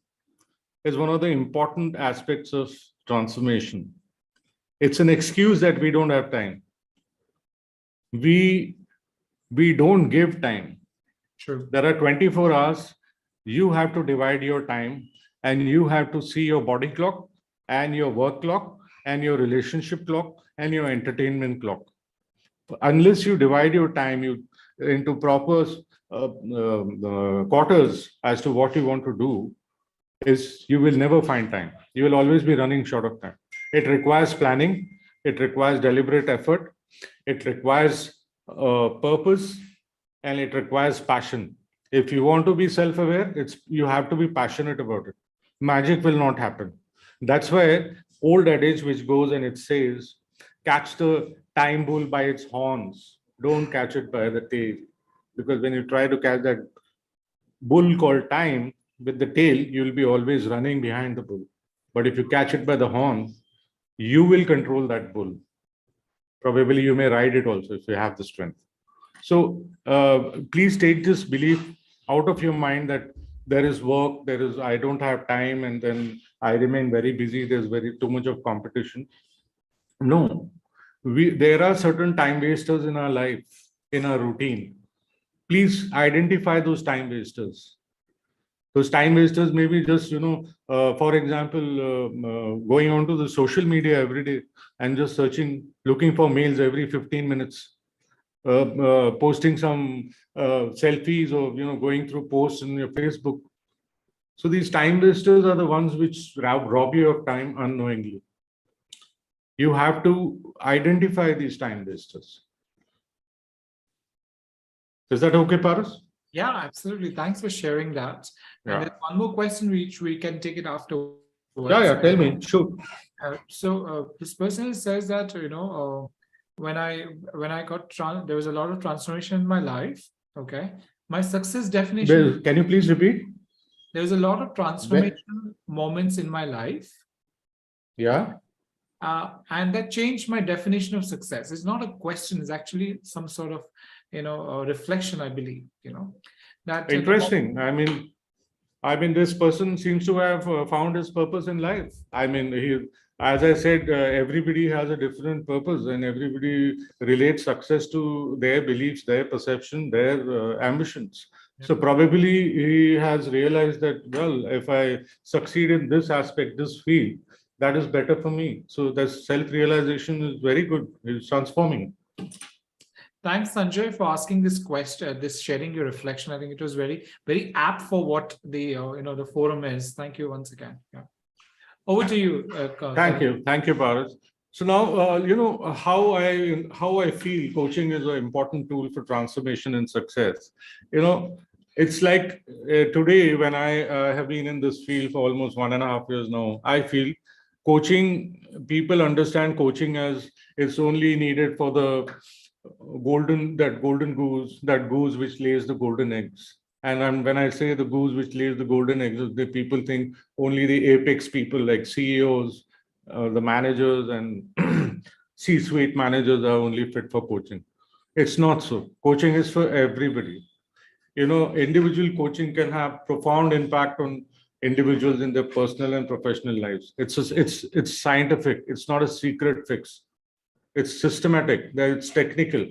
is one of the important aspects of transformation. It's an excuse that we don't have time. We don't give time. True. There are 24 hours. You have to divide your time, and you have to see your body clock and your work clock and your relationship clock and your entertainment clock. Unless you divide your time into proper quarters as to what you want to do, you will never find time. You will always be running short of time. It requires planning. It requires deliberate effort. It requires purpose, and it requires passion. If you want to be self-aware, you have to be passionate about it. Magic will not happen. That's why old adage which goes and it says, catch the time bull by its horns. Don't catch it by the tail. Because when you try to catch that bull called time with the tail, you'll be always running behind the bull. But if you catch it by the horn, you will control that bull. Probably you may ride it also if you have the strength. So please take this belief out of your mind that there is work, I don't have time, and then I remain very busy. There's too much of competition. No, there are certain time wasters in our life, in our routine. Please identify those time wasters. Those time wasters may be just, for example, going onto the social media every day and just looking for mails every 15 minutes. Posting some selfies, or going through posts in your Facebook. So these time wasters are the ones which rob you of time unknowingly. You have to identify these time wasters. Is that okay, Paras? Yeah, absolutely. Thanks for sharing that. Yeah. And there's one more question which we can take it afterwards. Yeah, tell me. Sure. So this person says that when I got there was a lot of transformation in my life, Okay. My success definition, Can you please repeat? there's a lot of Where? transformation moments in my life. Yeah. And that changed my definition of success. It's not a question, it's actually some sort of, reflection, I believe, that Interesting. This person seems to have found his purpose in life. As I said, everybody has a different purpose, and everybody relates success to their beliefs, their perception, their ambitions. So probably he has realized that, well, if I succeed in this aspect, this field, that is better for me. So that self-realization is very good. It's transforming. Thanks, Sanjay, for asking this question, this sharing your reflection. I think it was very, very apt for what the the forum is. Thank you once again. Yeah. Over to you. Thank you, Paras. So now, how I feel coaching is an important tool for transformation and success. It's like today when I have been in this field for almost 1.5 years now. I feel coaching, people understand coaching as it's only needed for the that goose which lays the golden eggs. And when I say the goose which lays the golden eggs, the people think only the apex people like CEOs, the managers, and C-suite managers are only fit for coaching. It's not so. Coaching is for everybody. Individual coaching can have profound impact on individuals in their personal and professional lives. It's scientific. It's not a secret fix. It's systematic. It's technical.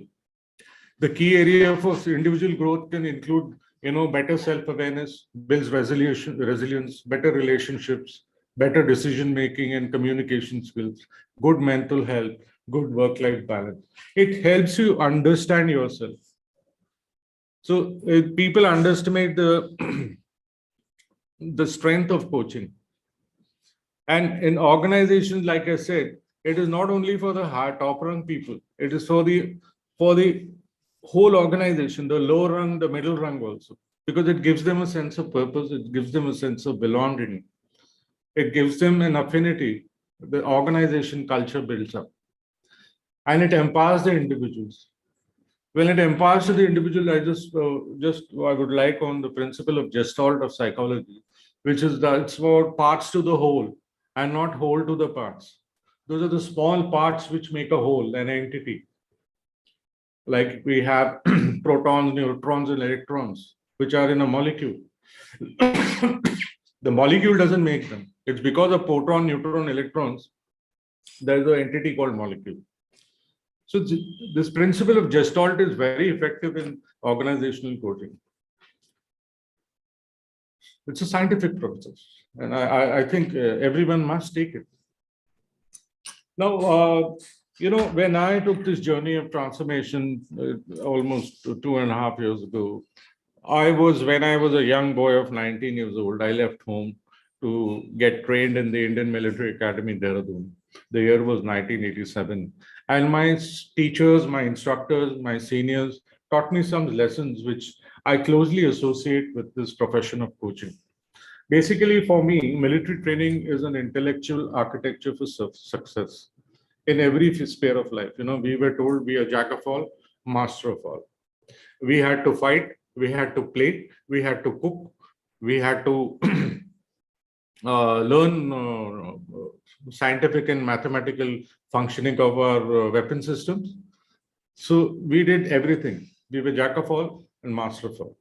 The key area for individual growth can include, better self-awareness, builds resilience, better relationships, better decision-making and communication skills, good mental health, good work-life balance. It helps you understand yourself. So people underestimate the the strength of coaching. And in organizations, like I said, it is not only for the top rung people, it is for the whole organization, the lower rung, the middle rung also, because it gives them a sense of purpose, it gives them a sense of belonging, it gives them an affinity. The organization culture builds up, and it empowers the individuals. When it empowers the individual, I would like on the principle of Gestalt of psychology, which is that it's about parts to the whole and not whole to the parts. Those are the small parts which make a whole, an entity. Like we have protons, neutrons, and electrons, which are in a molecule. The molecule doesn't make them. It's because of proton, neutron, electrons, there's an entity called molecule. So this principle of Gestalt is very effective in organizational coaching. It's a scientific process, and I think everyone must take it. Now, when I took this journey of transformation almost 2.5 years ago, when I was a young boy of 19 years old, I left home to get trained in the Indian Military Academy, Dehradun. The year was 1987. And my teachers, my instructors, my seniors taught me some lessons which I closely associate with this profession of coaching. Basically, for me, military training is an intellectual architecture for success in every sphere of life. We were told be a jack of all, master of all. We had to fight, we had to play, we had to cook, we had to learn scientific and mathematical functioning of our weapon systems. So we did everything. We were jack of all and master of all.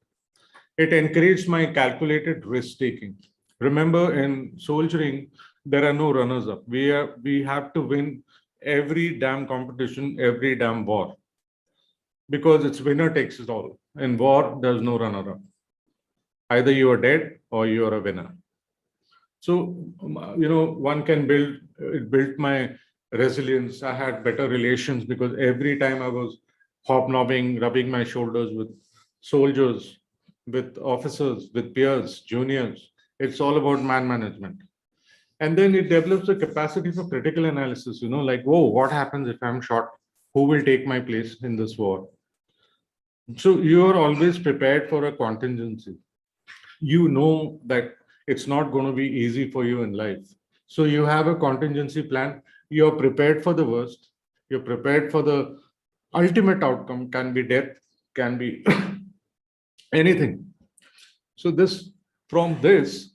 It encouraged my calculated risk taking. Remember, in soldiering, there are no runners up. We have to win every damn competition, every damn war, because it's winner takes it all. In war, there's no runner up. Either you are dead or you are a winner. So, one can it built my resilience. I had better relations because every time I was hobnobbing, rubbing my shoulders with soldiers, with officers, with peers, juniors. It's all about man management. And then it develops a capacity for critical analysis, like, whoa, what happens if I'm shot? Who will take my place in this war? So you are always prepared for a contingency. You know that it's not going to be easy for you in life. So you have a contingency plan. You're prepared for the worst. You're prepared for the ultimate outcome, can be death, can be anything. So from this,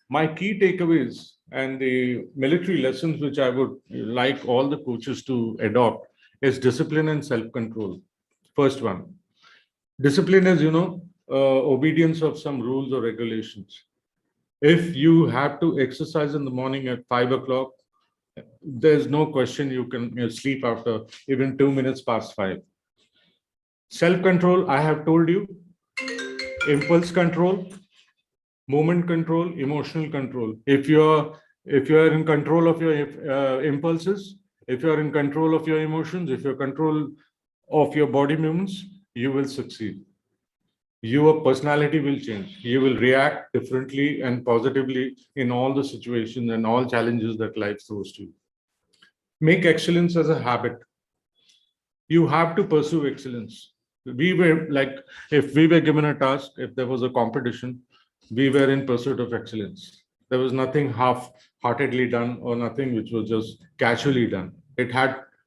my key takeaways and the military lessons which I would like all the coaches to adopt is discipline and self-control. First one, discipline is, obedience of some rules or regulations. If you have to exercise in the morning at 5 o'clock, there's no question you can sleep after even 2 minutes past 5. Self-control, I have told you, impulse control, moment control, emotional control. If you're in control of your impulses, if you're in control of your emotions, if you're control of your body movements, you will succeed. Your personality will change. You will react differently and positively in all the situations and all challenges that life throws to you. Make excellence as a habit. You have to pursue excellence. We were like, if we were given a task, if there was a competition, we were in pursuit of excellence. There was nothing half-heartedly done or nothing which was just casually done.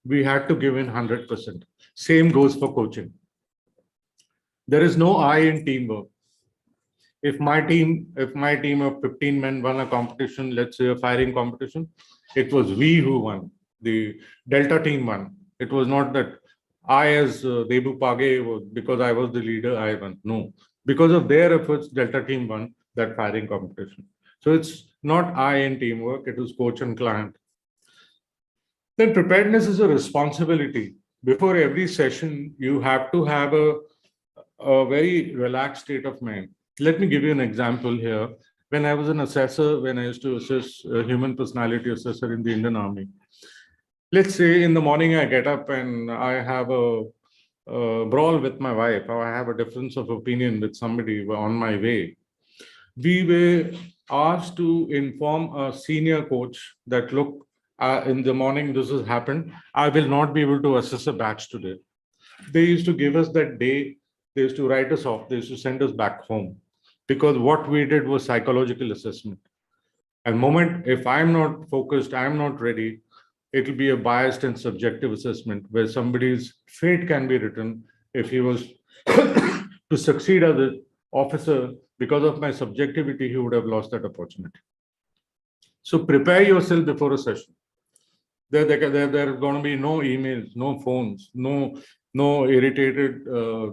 We had to give in 100%. Same goes for coaching. There is no I in teamwork. If my team of 15 men won a competition, let's say a firing competition, it was we who won. The Delta team won. It was not that I, as Debu Page, because I was the leader, I won. No, because of their efforts, Delta team won that firing competition. So it's not I in teamwork, it is coach and client. Then preparedness is a responsibility. Before every session, you have to have a very relaxed state of mind. Let me give you an example here. When I was an assessor, when I used to assess human personality assessor in the Indian Army, let's say in the morning I get up and I have a brawl with my wife, or I have a difference of opinion with somebody on my way. We were asked to inform a senior coach that, look, in the morning this has happened. I will not be able to assess a batch today. They used to give us that day. They used to write us off. They used to send us back home, because what we did was psychological assessment. And moment, if I'm not focused, I'm not ready, it'll be a biased and subjective assessment where somebody's fate can be written. If he was to succeed as an officer, because of my subjectivity, he would have lost that opportunity. So prepare yourself before a session. There are going to be no emails, no phones, no irritated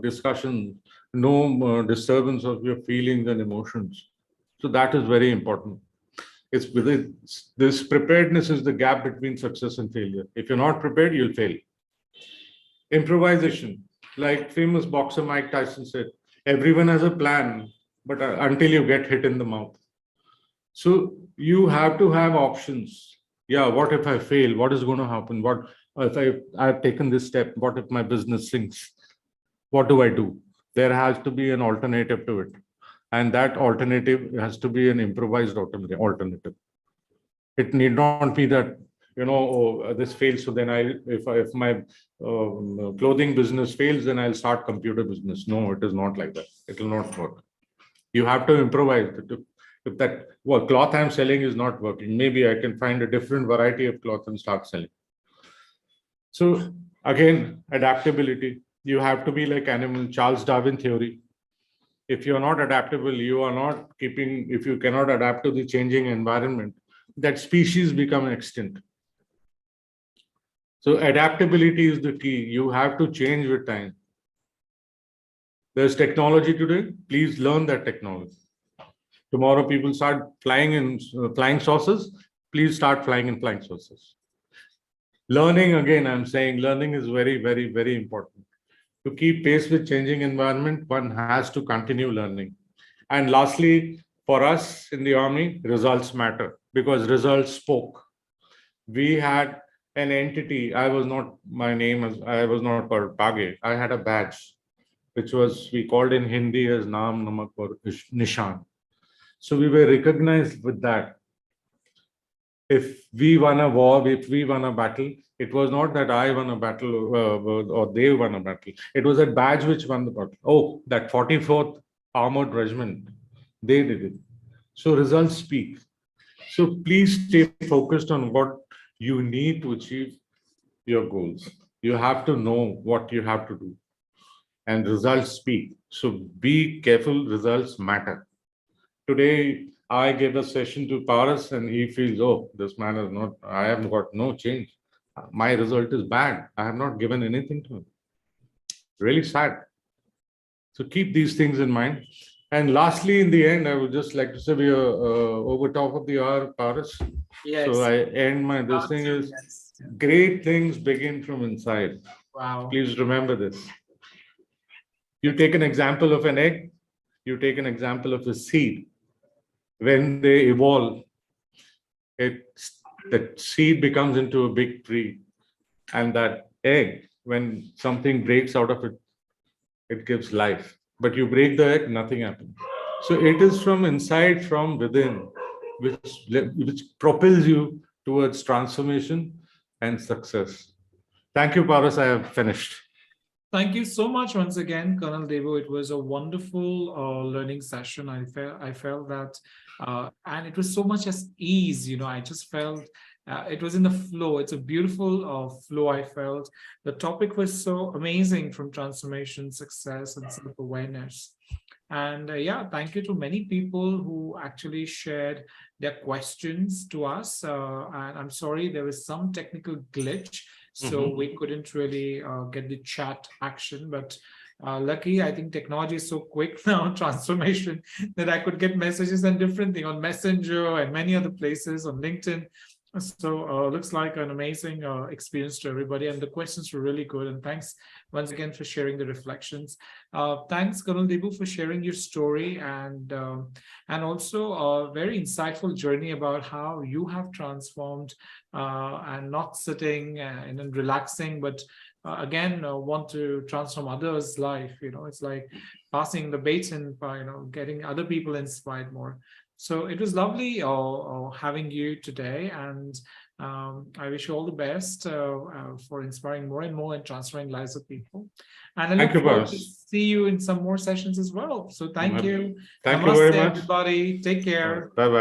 discussions, no disturbance of your feelings and emotions. So that is very important. It's within this preparedness is the gap between success and failure. If you're not prepared, you'll fail. Improvisation, like famous boxer Mike Tyson said, everyone has a plan, but until you get hit in the mouth. So you have to have options. Yeah, what if I fail? What is going to happen? What if I've taken this step? What if my business sinks? What do I do? There has to be an alternative to it. And that alternative has to be an improvised alternative. It need not be that, this fails, so then if my clothing business fails, then I'll start computer business. No, it is not like that. It will not work. You have to improvise. If that cloth I'm selling is not working, maybe I can find a different variety of cloth and start selling. So again, adaptability. You have to be like animal. Charles Darwin theory. If you're not adaptable, if you cannot adapt to the changing environment, that species become extinct. So adaptability is the key. You have to change with time. There's technology today. Please learn that technology. Tomorrow, people start flying in flying saucers. Please start flying in flying saucers. Learning, again, I'm saying learning is very, very, very important. To keep pace with changing environment, one has to continue learning. And lastly, for us in the army, results matter, because results spoke. We had an entity. I was not called Page. I had a badge, which was, we called in Hindi as Naam, Namak or Nishan. So we were recognized with that. If we won a war, if we won a battle, it was not that I won a battle or they won a battle. It was that badge which won the battle. Oh, that 44th Armored Regiment, they did it. So results speak. So please stay focused on what you need to achieve your goals. You have to know what you have to do, and results speak. So be careful, results matter. Today, I gave a session to Paras and he feels, oh, this man is not, I have got no change. My result is bad. I have not given anything to him. Really sad. So keep these things in mind. And lastly, in the end, I would just like to say we are over top of the hour, Paras. Yes. So I end my, this thing is, Yes. great things begin from inside. Wow. Please remember this. You take an example of an egg, you take an example of a seed. When they evolve, the seed becomes into a big tree. And that egg, when something breaks out of it, it gives life. But you break the egg, nothing happens. So it is from inside, from within, which propels you towards transformation and success. Thank you, Paras. I have finished. Thank you so much once again, Colonel Devo. It was a wonderful learning session. I felt that, and it was so much as ease. I just felt it was in the flow. It's a beautiful flow. I felt the topic was so amazing, from transformation, success, and self-awareness. And yeah, thank you to many people who actually shared their questions to us. And I'm sorry, there was some technical glitch, so we couldn't really get the chat action. But lucky, I think technology is so quick now, transformation, that I could get messages and different things on Messenger and many other places, on LinkedIn. So looks like an amazing experience to everybody, and the questions were really good. And thanks once again for sharing the reflections. Thanks, Colonel Debu, for sharing your story, and also a very insightful journey about how you have transformed, and not sitting and relaxing, but again want to transform others' life. It's like passing the baton by getting other people inspired more. So it was lovely having you today, and I wish you all the best for inspiring more and more and transferring lives of people. And I look forward to see you in some more sessions as well. So thank you. Thank you very much. Everybody. Take care. Bye-bye.